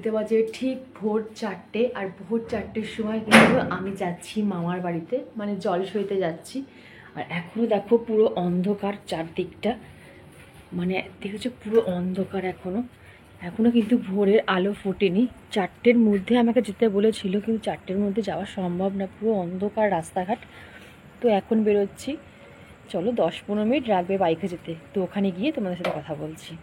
ঘড়িতে বাজে ঠিক ভোর 4টে, আর ভোর 4টের সময় কিন্তু আমি যাচ্ছি মামার বাড়িতে, মানে জলসইতে যাচ্ছি। আর এখনও দেখো পুরো অন্ধকার চারদিকটা, মানে দেখেছো পুরো অন্ধকার এখনও কিন্তু ভোরের আলো ফোটেনি। 4টের মধ্যে আমাকে যেতে বলেছিল, কিন্তু 4টের মধ্যে যাওয়া সম্ভব না, পুরো অন্ধকার রাস্তাঘাট। তো এখন বেরোচ্ছি, চলো 10-15 মিনিট লাগবে বাইকে যেতে, তো ওখানে গিয়ে তোমাদের সাথে কথা বলছি।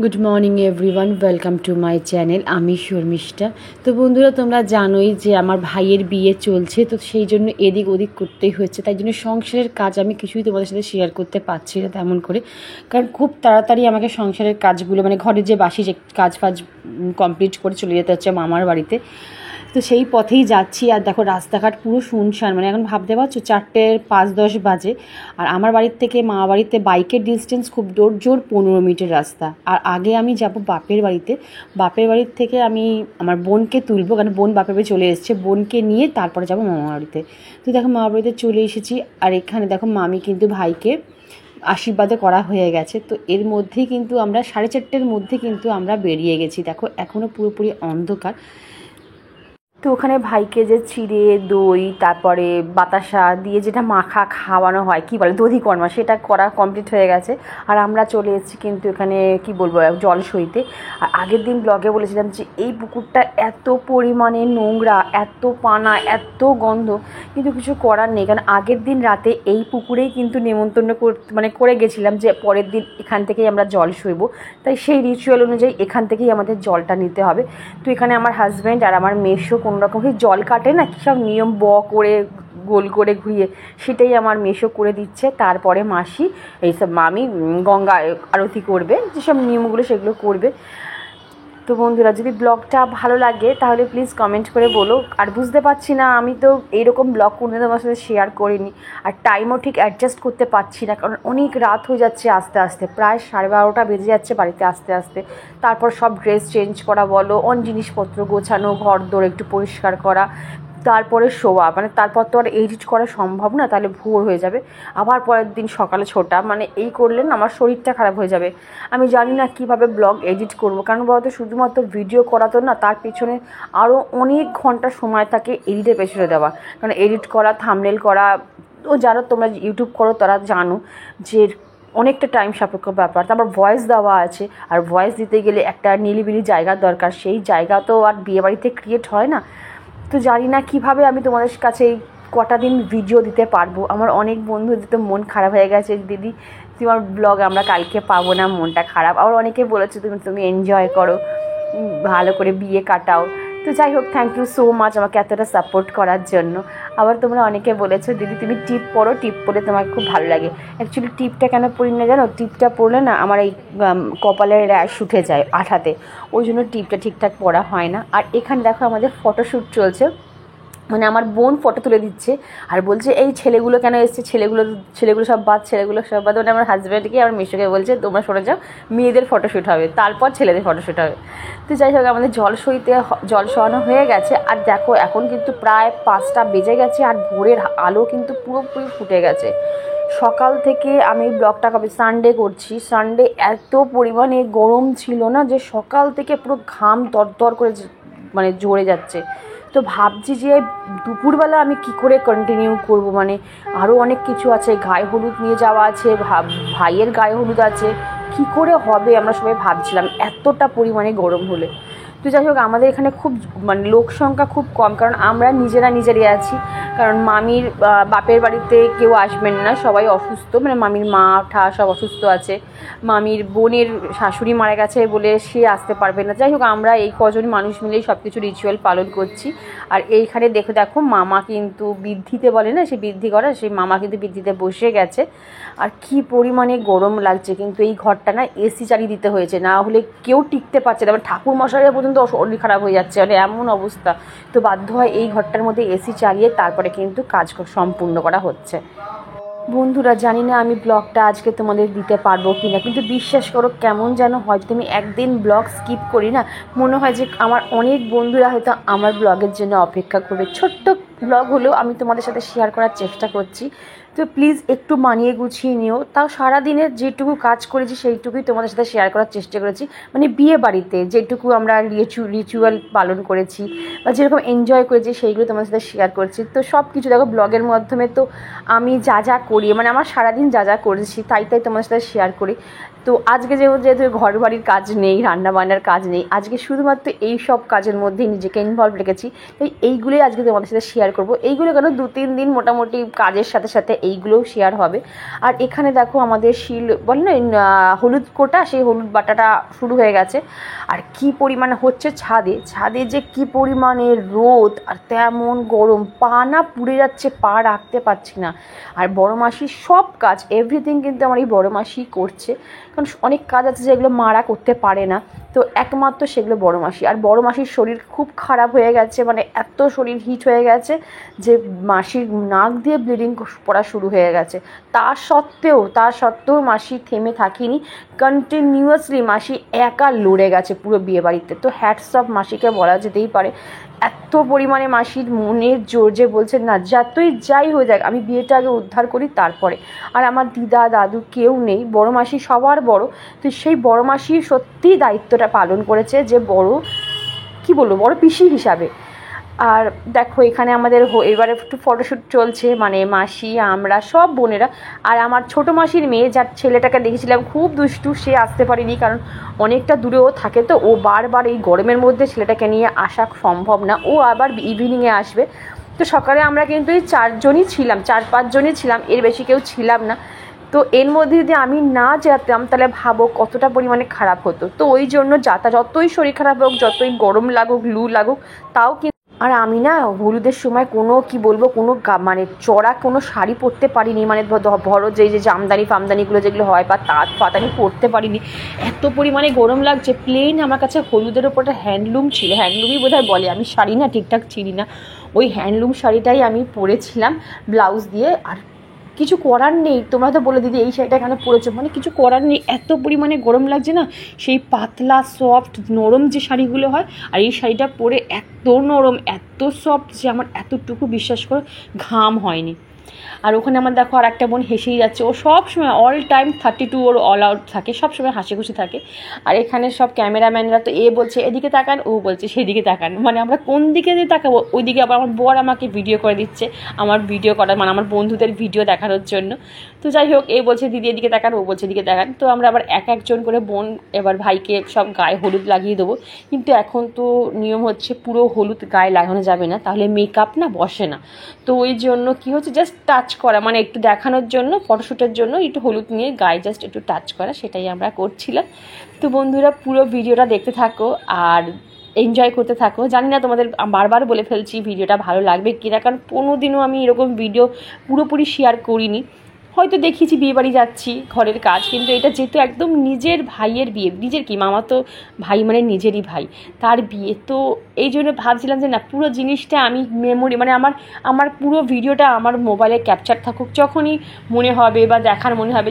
Good morning everyone, welcome to my channel. আমি শর্মিষ্ঠা। তো বন্ধুরা, তোমরা জানোই যে আমার ভাইয়ের বিয়ে চলছে, তো সেই জন্য এদিক ওদিক করতেই হচ্ছে। তাই জন্য সংসারের কাজ আমি কিছুই তোমাদের সাথে শেয়ার করতে পারছি না তেমন করে, কারণ খুব তাড়াতাড়ি আমাকে সংসারের কাজগুলো, মানে ঘরের যে বাসি যে কাজ ফাজ কমপ্লিট করে চলে যেতে হচ্ছে মামার বাড়িতে। তো সেই পথেই যাচ্ছি, আর দেখো রাস্তাঘাট পুরো শুনশান, মানে এখন ভাবতে পারছো 4:05-10 বাজে। আর আমার বাড়ির থেকে মামা বাড়িতে বাইকের ডিস্টেন্স খুব জোর 15 মিনিটের রাস্তা। আর আগে আমি যাব বাপের বাড়িতে, বাপের বাড়ির থেকে আমি আমার বোনকে তুলবো, কারণ বোন বাপের বাড়ি চলে এসেছে, বোনকে নিয়ে তারপরে যাব মামা বাড়িতে। তো দেখো মামা বাড়িতে চলে এসেছি, আর এখানে দেখো মামি কিন্তু ভাইকে আশীর্বাদে করা হয়ে গেছে। তো এর মধ্যেই কিন্তু আমরা 4:30-এর মধ্যে কিন্তু আমরা বেরিয়ে গেছি। দেখো এখনও পুরোপুরি অন্ধকার। তো ওখানে ভাইকে যে চিড়ে দই তারপরে বাতাসা দিয়ে যেটা মাখা খাওয়ানো হয়, কি বলে দধিকর্মা, সেটা করা কমপ্লিট হয়ে গেছে। আর আমরা চলে এসেছি কিন্তু এখানে কি বলবো জলসইতে। আর আগের দিন ব্লগে বলেছিলাম যে এই পুকুরটা এত পরিমাণে নোংরা, এত পানা, এত গন্ধ, কিন্তু কিছু করার নেই, কারণ আগের দিন রাতে এই পুকুরেই কিন্তু নেমন্তন্ন করে গেছিলাম যে পরের দিন এখান থেকেই আমরা জল সইব। তাই সেই রিচুয়াল অনুযায়ী এখান থেকেই আমাদের জলটা নিতে হবে। তো এখানে আমার হাজব্যান্ড আর আমার মেসো কোনোরকম জল কাটে না, কী সব নিয়ম করে গোল করে ঘুরিয়ে, সেটাই আমার মেসো করে দিচ্ছে। তারপরে মাসি এইসব মামি গঙ্গা আরতি করবে, যেসব নিয়মগুলো সেগুলো করবে। তো বন্ধুরা, যদি ব্লগটা ভালো লাগে তাহলে প্লিজ কমেন্ট করে বলো। আর বুঝতে পারছি না, আমি তো এইরকম ব্লগ কোনো তোমার সাথে শেয়ার করিনি, আর টাইমও ঠিক অ্যাডজাস্ট করতে পারছি না, কারণ অনেক রাত হয়ে যাচ্ছে আস্তে আস্তে, প্রায় 12:30 বেজে যাচ্ছে বাড়িতে আসতে আসতে। তারপর সব ড্রেস চেঞ্জ করা বলো, জিনিসপত্র গোছানো, ঘর দোর একটু পরিষ্কার করা, তারপরে শোয়া, মানে তারপর তো আর এডিট করা সম্ভব না, তাহলে ভোর হয়ে যাবে। আবার পরের দিন সকালে ছোটা, মানে এই করলে না আমার শরীরটা খারাপ হয়ে যাবে। আমি জানি না কিভাবে ব্লগ এডিট করব, কারণ বলতো শুধুমাত্র ভিডিও করা তো না, তার পেছনে আরও অনেক ঘন্টা সময় থাকে এডিটের পেছনে দেওয়া, কারণ এডিট করা, থাম্বনেল করা, ও যারা তোমরা ইউটিউব করো তারা জানো যে অনেকটা টাইম সাপেক্ষ ব্যাপার। তারপর ভয়েস দেওয়া আছে, আর ভয়েস দিতে গেলে একটা নিলিবিলি জায়গার দরকার, সেই জায়গা তো আর বিয়েবাড়িতে ক্রিয়েট হয় না। তো জানি না কিভাবে আমি তোমাদের কাছে এই কটা দিন ভিডিও দিতে পারবো। আমার অনেক বন্ধুদের তো মন খারাপ হয়ে গেছে, দিদি তোমার ব্লগ আমরা কালকে পাবো না, মনটা খারাপ। আবার অনেকে বলেছে তুমি এনজয় করো, ভালো করে বিয়ে কাটাও। তো যাই হোক, থ্যাংক ইউ সো মাচ আমাকে এতটা সাপোর্ট করার জন্য। আবার তোমরা অনেকে বলেছো দিদি তুমি টিপ পরো, টিপ পরে তোমাকে খুব ভালো লাগে। অ্যাকচুয়ালি টিপটা কেন পরি না জানো, টিপটা পরলে না আমার এই কপালের র্যাশ উঠে যায় আঠাতে, ওই জন্য টিপটা ঠিকঠাক পরা হয় না। আর এখানে দেখো আমাদের ফটোশ্যুট চলছে, মানে আমার বোন ফটো তুলে দিচ্ছে, আর বলছে এই ছেলেগুলো কেন এসছে, ছেলেগুলো সব বাদ, মানে আমার হাজব্যান্ডকে আমার মেশোকে বলছে তোমরা সরে যাও, মেয়েদের ফটোশ্যুট হবে, তারপর ছেলেদের ফটোশ্যুট হবে। তো যাই হোক, আমাদের জল শোয়ানো হয়ে গেছে। আর দেখো এখন কিন্তু প্রায় 5টা বেজে গেছে, আর ভোরের আলো কিন্তু পুরোপুরি ফুটে গেছে। সকাল থেকে আমি ব্লগটা কবে সানডে করছি, সানডে এত পরিমাণে গরম ছিল না, যে সকাল থেকে পুরো ঘাম দরদর করে মানে ঝরে যাচ্ছে। তো ভাবছি যে দুপুরবেলা আমি কি করে কন্টিনিউ করব, মানে আরও অনেক কিছু আছে, গায়ে হলুদ নিয়ে যাওয়া আছে, ভাইয়ের গায়ে হলুদ আছে, কি করে হবে আমরা সবাই ভাবছিলাম এতটা পরিমাণে গরম হলে। তো যাই হোক, আমাদের এখানে খুব মানে লোক সংখ্যা খুব কম, কারণ আমরা নিজেরাই আছি, কারণ মামির বাপের বাড়িতে কেউ আসবেন না, সবাই অসুস্থ, মানে মামির মা ঠা সব অসুস্থ আছে, মামির বোনের শাশুড়ি মারা গেছে বলে সে আসতে পারবে না। যাই হোক, আমরা এই কজন মানুষ মিলেই সব কিছু রিচুয়াল পালন করছি। আর এইখানে দেখো মামা কিন্তু বৃদ্ধিতে বলে না, সে বৃদ্ধি করা, সেই মামা কিন্তু বৃদ্ধিতে বসে গেছে। আর কি পরিমাণে গরম লাগছে, কিন্তু এই ঘরটা না এসি চালিয়ে দিতে হয়েছে, না হলে কেউ টিকতে পারছে না, মানে ঠাকুর মশাইরা পর্যন্ত শরীর খারাপ হয়ে যাচ্ছে, মানে এমন অবস্থা। তো বাধ্য হয় এই ঘরটার মধ্যে এসি চালিয়ে তারপরে কিন্তু কাজ সম্পূর্ণ করা হচ্ছে। বন্ধুরা জানি না আমি ব্লগটা আজকে তোমাদের দিতে পারবো কি না, কিন্তু বিশ্বাস করো কেমন যেন হয়, যদি আমি একদিন ব্লগ স্কিপ করি না, মনে হয় যে আমার অনেক বন্ধুরা হয়তো আমার ব্লগের জন্য অপেক্ষা করবে। ছোট্ট ব্লগ হলেও আমি তোমাদের সাথে শেয়ার করার চেষ্টা করছি, তো প্লিজ একটু মানিয়ে গুছিয়ে নিও। তাও সারাদিনের যেটুকু কাজ করেছি সেইটুকুই তোমাদের সাথে শেয়ার করার চেষ্টা করেছি, মানে বিয়ে বাড়িতে যেটুকু আমরা রিচুয়াল পালন করেছি বা যেরকম এনজয় করেছি সেইগুলো তোমাদের সাথে শেয়ার করছি। তো সব কিছু দেখো ব্লগের মাধ্যমে, তো আমি যা যা করি, মানে আমার সারাদিন যা যা করেছি তাই তোমাদের সাথে শেয়ার করি। তো আজকে যেহেতু ঘর বাড়ির কাজ নেই, রান্নাবান্নার কাজ নেই, আজকে শুধুমাত্র এই সব কাজের মধ্যেই নিজেকে ইনভলভ রেখেছি। তাই এইগুলোই আজকে তোমাদের সাথে শেয়ার করব। এইগুলো কেন 2-3 দিন মোটামুটি কাজের সাথে সাথে এইগুলোও শেয়ার হবে। আর এখানে দেখো আমাদের বলে না হলুদ কোটা, সেই হলুদ বাটাটা শুরু হয়ে গেছে। আর কি পরিমাণে হচ্ছে ছাদে যে কি পরিমাণে রোদ আর তেমন গরম, পা না পুড়ে যাচ্ছে, পা রাখতে পারছি না। আর বড় মাসির সব কাজ এভরিথিং কিন্তু আমার এই বড় মাসি করছে, কারণ অনেক কাজ আছে যেগুলো মারা করতে পারে না, তো একমাত্র সেগুলো বড় মাসি। আর বড় মাসির শরীর খুব খারাপ হয়ে গেছে, মানে এত শরীর হিট হয়ে গেছে যে মাসির নাক দিয়ে ব্লিডিং পড়া শুরু হয়ে গেছে। তা সত্ত্বেও মাসি থেমে থাকিনি, কন্টিনিউয়াসলি মাসি একা লড়ে গেছে পুরো বিয়েবাড়িতে। তো হ্যাটস অফ মাসিকে বলা যেতেই পারে, এত পরিমাণে মাসির মনের জোর যে বলছে না যতই যাই হয়ে যাক আমি বিয়েটা আগে উদ্ধার করি তারপরে। আর আমার দিদা দাদু কেউ নেই, বড় মাসি সবার বড়, তো সেই বড় মাসির সত্যিই দায়িত্বটা পালন করেছে, যে বড় কি বলবো বড় পিসি হিসাবে। আর দেখো এখানে আমাদের এবারে একটু ফটোশ্যুট চলছে, মানে মাসি, আমরা সব বোনেরা। আর আমার ছোটো মাসির মেয়ে, যার ছেলেটাকে দেখেছিলাম খুব দুষ্টু, সে আসতে পারেনি, কারণ অনেকটা দূরেও থাকে, তো ও বারবার এই গরমের মধ্যে ছেলেটাকে নিয়ে আসা সম্ভব না, ও আবার ইভিনিংয়ে আসবে। তো সকালে আমরা কিন্তু এই 4-5 জনই ছিলাম, এর বেশি কেউ ছিলাম না। তো এর মধ্যে যদি আমি না যেতাম তাহলে ভাবো কতটা পরিমাণে খারাপ হতো। তো ওই জন্য যতই শরীর খারাপ হোক, যতই গরম লাগুক, লু লাগুক, তাও কিন্তু। আর আমি না হলুদের সময় কোনো মানে চড়া কোনো শাড়ি পরতে পারিনি, মানে ধরো যে জামদানি ফামদানিগুলো যেগুলো হয় বা তাঁত ফাতানি পরতে পারিনি, এত পরিমাণে গরম লাগছে। প্লেন আমার কাছে হলুদের ওপর একটা হ্যান্ডলুম ছিল, হ্যান্ডলুমই বোধহয় বলে, আমি শাড়ি না ঠিকঠাক চিনি না, ওই হ্যান্ডলুম শাড়িটাই আমি পরেছিলাম ব্লাউজ দিয়ে। আর কিছু করার নেই, তোমরা তো বলে দিদি এই শাড়িটা কেন পরেছো, মানে কিছু করার নেই, এত পরিমাণে গরম লাগছে না। সেই পাতলা সফট নরম যে শাড়িগুলো হয়, আর এই শাড়িটা পরে এত নরম এত সফট যে আমার এতটুকু বিশ্বাস করো ঘাম হয়নি। আর ওখানে আমার দেখো আর একটা বোন হেসেই যাচ্ছে, ও সব সময় অল টাইম 32 ওর অল আউট থাকে, সব সময় হাসি খুশি থাকে। আর এখানে সব ক্যামেরাম্যানরা তো এ বলছে এদিকে তাকান, ও বলছে সেদিকে তাকান, মানে আমরা কোন দিকে যে তাকাবো, ওইদিকে আবার আমার বর আমাকে ভিডিও করে দিচ্ছে, আমার ভিডিও করার মানে আমার বন্ধুদের ভিডিও দেখানোর জন্য। তো যাই হোক, এ বলছে দিদি এদিকে তাকান, ও বলছে এদিকে তাকান। তো আমরা আবার একজন করে বোন এবার ভাইকে সব গায়ে হলুদ লাগিয়ে দেবো, কিন্তু এখন তো নিয়ম হচ্ছে পুরো হলুদ গায়ে লাগানো যাবে না, তাহলে মেকআপ না বসে না। তো ওই জন্য কী হচ্ছে, জাস্ট টাচ করা, মানে একটু দেখানোর জন্য, ফটোশ্যুটের জন্য একটু হলুদ নিয়ে গায়ে জাস্ট একটু টাচ করা, সেটাই আমরা করছিলাম। তো বন্ধুরা পুরো ভিডিওটা দেখতে থাকো আর এনজয় করতে থাকো। জানি না তোমাদের বারবার বলে ফেলছি ভিডিওটা ভালো লাগবে কিনা, কারণ কোনোদিনও আমি এরকম ভিডিও পুরোপুরি শেয়ার করিনি। হয়তো দেখিয়েছি বিয়েবাড়ি যাচ্ছি ঘরের কাজ, কিন্তু এটা যেহেতু একদম নিজের ভাইয়ের বিয়ে, নিজের কি মামা তো ভাই মানে নিজেরই ভাই, তার বিয়ে, তো এই জন্য ভাবছিলাম যে না পুরো জিনিসটা আমি মেমোরি মানে আমার পুরো ভিডিওটা আমার মোবাইলে ক্যাপচার থাকুক, যখনই মনে হবে বা দেখার মনে হবে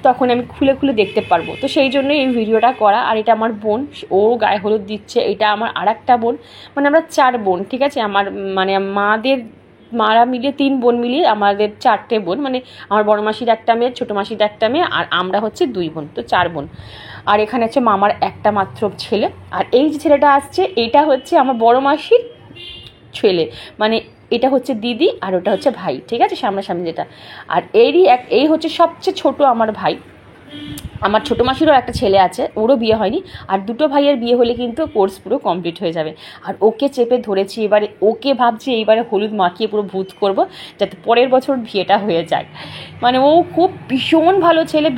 তখন আমি খুলে খুলে দেখতে পারবো। তো সেই জন্যই এই ভিডিওটা করা। আর এটা আমার বোন, ও গায়ে হলুদ দিচ্ছে, এটা আমার আর একটা বোন, মানে আমরা 4 বোন, ঠিক আছে। আমার মানে মারা মিলিয়ে 3 বোন মিলিয়ে আমাদের 4টে বোন, মানে আমার বড় মাসির একটা মেয়ে, ছোটো মাসির একটা মেয়ে, আর আমরা হচ্ছে 2 বোন, তো 4 বোন। আর এখানে হচ্ছে মামার একটা মাত্র ছেলে। আর এই যে ছেলেটা আসছে এটা হচ্ছে আমার বড় মাসির ছেলে, মানে এটা হচ্ছে দিদি আর ওটা হচ্ছে ভাই, ঠিক আছে, সামনাসামনি যেটা। আর এই হচ্ছে সবচেয়ে ছোট আমার ভাই। আমার ছোটো মাসিরও একটা ছেলে আছে, ওরও বিয়ে হয়নি, আর 2 ভাইয়ের বিয়ে হলে কিন্তু কোর্স পুরো কমপ্লিট হয়ে যাবে। আর ওকে চেপে ধরেছি এবারে, ওকে ভাবছি এইবারে হলুদ মাখিয়ে পুরো ভূত করব, যাতে পরের বছর বিয়েটা হয়ে যায়। মানে ও খুব ভীষণ ভালো ছেলে,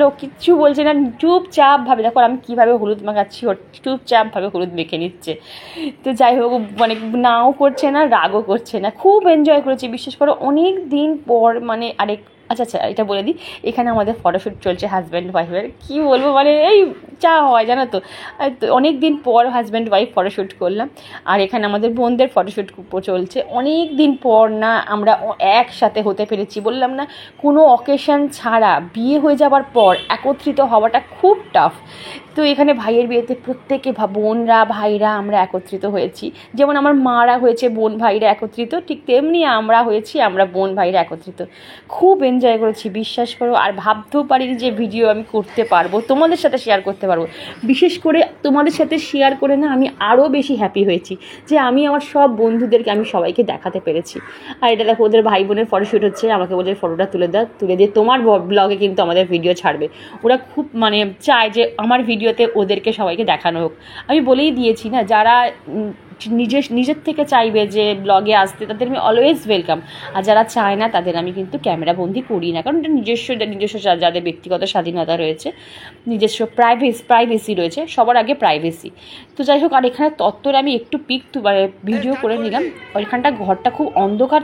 ও কিচ্ছু বলছে না, চুপচাপভাবে, দেখো আমি কীভাবে হলুদ মাখাচ্ছি, ওর চুপচাপভাবে হলুদ মেখে নিচ্ছে। তো যাই হোক, মানে নাও করছে না রাগও করছে না, খুব এনজয় করেছি বিশেষ করে অনেক দিন পর, মানে আচ্ছা এটা বলে দিই, এখানে আমাদের ফটোশ্যুট চলছে হাজব্যান্ড ওয়াইফ। ওয়াইফের কী বলবো, মানে এই যা হয় জানো তো। অনেক দিন পর হাজব্যান্ড ওয়াইফ ফটোশ্যুট করলাম, আর এখানে আমাদের বোনদের ফটোশ্যুট চলছে। অনেক দিন পর না আমরা একসাথে হতে পেরেছি, বললাম না কোনো অকেশন ছাড়া বিয়ে হয়ে যাবার পর একত্রিত হওয়াটা খুব টাফ। তো এখানে ভাইয়ের বিয়েতে প্রত্যেকে বোনরা ভাইরা আমরা একত্রিত হয়েছি, যেমন আমার মারা হয়েছে বোন ভাইরা একত্রিত, ঠিক তেমনি আমরা হয়েছি, আমরা বোন ভাইরা একত্রিত। খুব এনজয় করেছি বিশ্বাস করো। আর ভাবতেও পারিনি যে ভিডিও আমি করতে পারবো, তোমাদের সাথে শেয়ার করতে পারবো। বিশেষ করে তোমাদের সাথে শেয়ার করে না আমি আরও বেশি হ্যাপি হয়েছি যে আমি আমার সব বন্ধুদেরকে আমি সবাইকে দেখাতে পেরেছি। আর এটা দেখো ওদের ভাই বোনের ফটোশ্যুট হচ্ছে, আমাকে বলে ফটোটা তুলে দিয়ে তোমার ব্লগে কিন্তু আমাদের ভিডিও ছাড়বে। ওরা খুব মানে চায় যে আমার ভিডিওতে ওদেরকে সবাইকে দেখানো হোক। আমি বলেই দিয়েছি না, যারা নিজের থেকে চাইবে যে ব্লগে আসতে তাদের আমি অলওয়েজ ওয়েলকাম, আর যারা চায় না তাদের আমি কিন্তু ক্যামেরা বন্দি করি না, কারণ এটা নিজস্ব যাদের ব্যক্তিগত স্বাধীনতা রয়েছে, নিজস্ব প্রাইভেসি রয়েছে, সবার আগে প্রাইভেসি। তো যাই হোক, আর এখানে তত্ত্বরে আমি একটু ভিডিও করে নিলাম। ওইখানটা ঘরটা খুব অন্ধকার,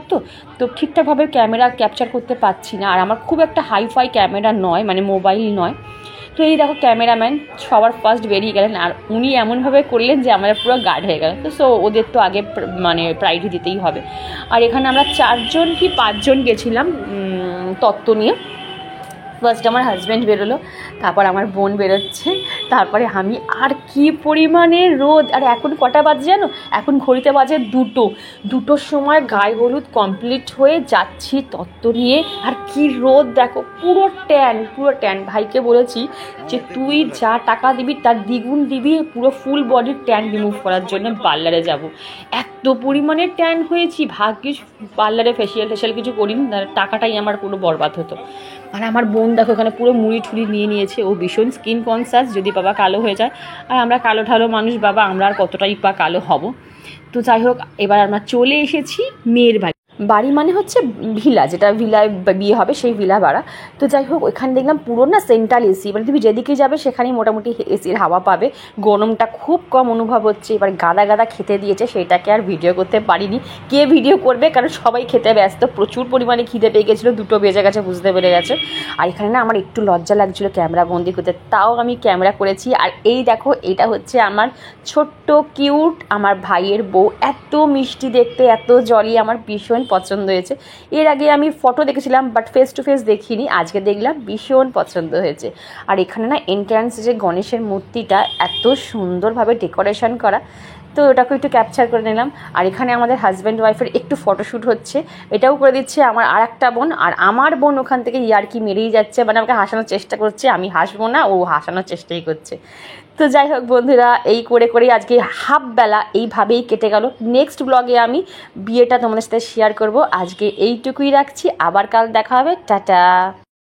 তো ঠিকঠাকভাবে ক্যামেরা ক্যাপচার করতে পারছি না, আর আমার খুব একটা হাইফাই ক্যামেরা নয়, মানে মোবাইল নয়। তো এই দেখো ক্যামেরাম্যান সবার ফার্স্ট বেরিয়ে গেলেন, আর উনি এমনভাবে করলেন যে আমাদের পুরো গার্ড হয়ে গেল। তো ওদের তো আগে মানে প্রায়োরিটি দিতেই হবে। আর এখানে আমরা 4জন কি 5জন গেছিলাম তত্ত্ব নিয়ে। ফার্স্ট আমার হাজব্যান্ড বেরোলো, তারপর আমার বোন বেরোচ্ছে, তারপরে আমি। আর কি পরিমাণে রোদ! আর এখন কটা বাজে জানো? এখন ঘড়িতে বাজে 2টোর সময় গায়ে হলুদ কমপ্লিট হয়ে যাচ্ছি তত্ত্ব নিয়ে। আর কি রোদ দেখো, পুরো ট্যান। ভাইকে বলেছি যে তুই যা টাকা দিবি তার দ্বিগুণ দিবি পুরো ফুল বডির ট্যান রিমুভ করার জন্য পার্লারে যাব। এত পরিমাণে ট্যান হয়েছি, ভাগ্যিস পার্লারে ফেসিয়াল কিছু করিনি, টাকাটাই আমার পুরো বরবাদ হতো। আর আমার বোন দেখো এখানে পুরো মুড়ি ঠুড়ি নিয়ে নিয়েছে, ও ভীষণ স্কিন কনসাস, যদি বাবা কালো হয়ে যায়। আর আমরা কালো ঠালো মানুষ বাবা, আমরা আর কতটাই কালো হব। তো যাই হোক, এবার আমরা চলে এসেছি মেয়ের বাড়ি মানে হচ্ছে ভিলা, যেটা ভিলায় বিয়ে হবে সেই ভিলা ভাড়া। তো যাই হোক, ওইখানে দেখলাম পুরো না সেন্ট্রাল এসি, মানে তুমি যেদিকে যাবে সেখানেই মোটামুটি এসির হাওয়া পাবে। গরমটা খুব কম অনুভব হচ্ছে। এবার গাদা খেতে দিয়েছে, সেটাকে আর ভিডিও করতে পারিনি। কে ভিডিও করবে, কারণ সবাই খেতে ব্যস্ত, প্রচুর পরিমাণে খিদে পেয়ে গেছিলো, 2টো বেজে গেছে বুঝতে পেরে গেছে। আর এখানে না আমার একটু লজ্জা লাগছিলো ক্যামেরা বন্দি করতে, তাও আমি ক্যামেরা করেছি। আর এই দেখো, এটা হচ্ছে আমার ছোট্ট কিউট আমার ভাইয়ের বউ, এত মিষ্টি দেখতে, এত জলি, আমার ভীষণ পছন্দ হয়েছে। এর আগে আমি ফটো দেখেছিলাম বাট ফেস টু ফেস দেখিনি, আজকে দেখলাম ভীষণ পছন্দ হয়েছে। আর এখানে না এন্ট্রান্সে যে গণেশের মূর্তিটা এত সুন্দরভাবে ডেকোরেশন করা, তো ওটাকে একটু ক্যাপচার করে নিলাম। আর এখানে আমাদের হাজব্যান্ড ওয়াইফের একটু ফটোশ্যুট হচ্ছে, এটাও করে দিচ্ছে আমার আর একটা বোন। আর আমার বোন ওখান থেকে ইয়ার্কি মেরেই যাচ্ছে, মানে আমাকে হাসানোর চেষ্টা করছে, আমি হাসবো না, ও হাসানোর চেষ্টাই করছে। তো যাই হোক বন্ধুরা, এই করেই আজকে হাফ বেলা এইভাবেই কেটে গেল। নেক্সট ব্লগে আমি বিয়েটা তোমাদের সাথে শেয়ার করব। আজকে এইটুকুই রাখছি, আবার কাল দেখা হবে, টাটা।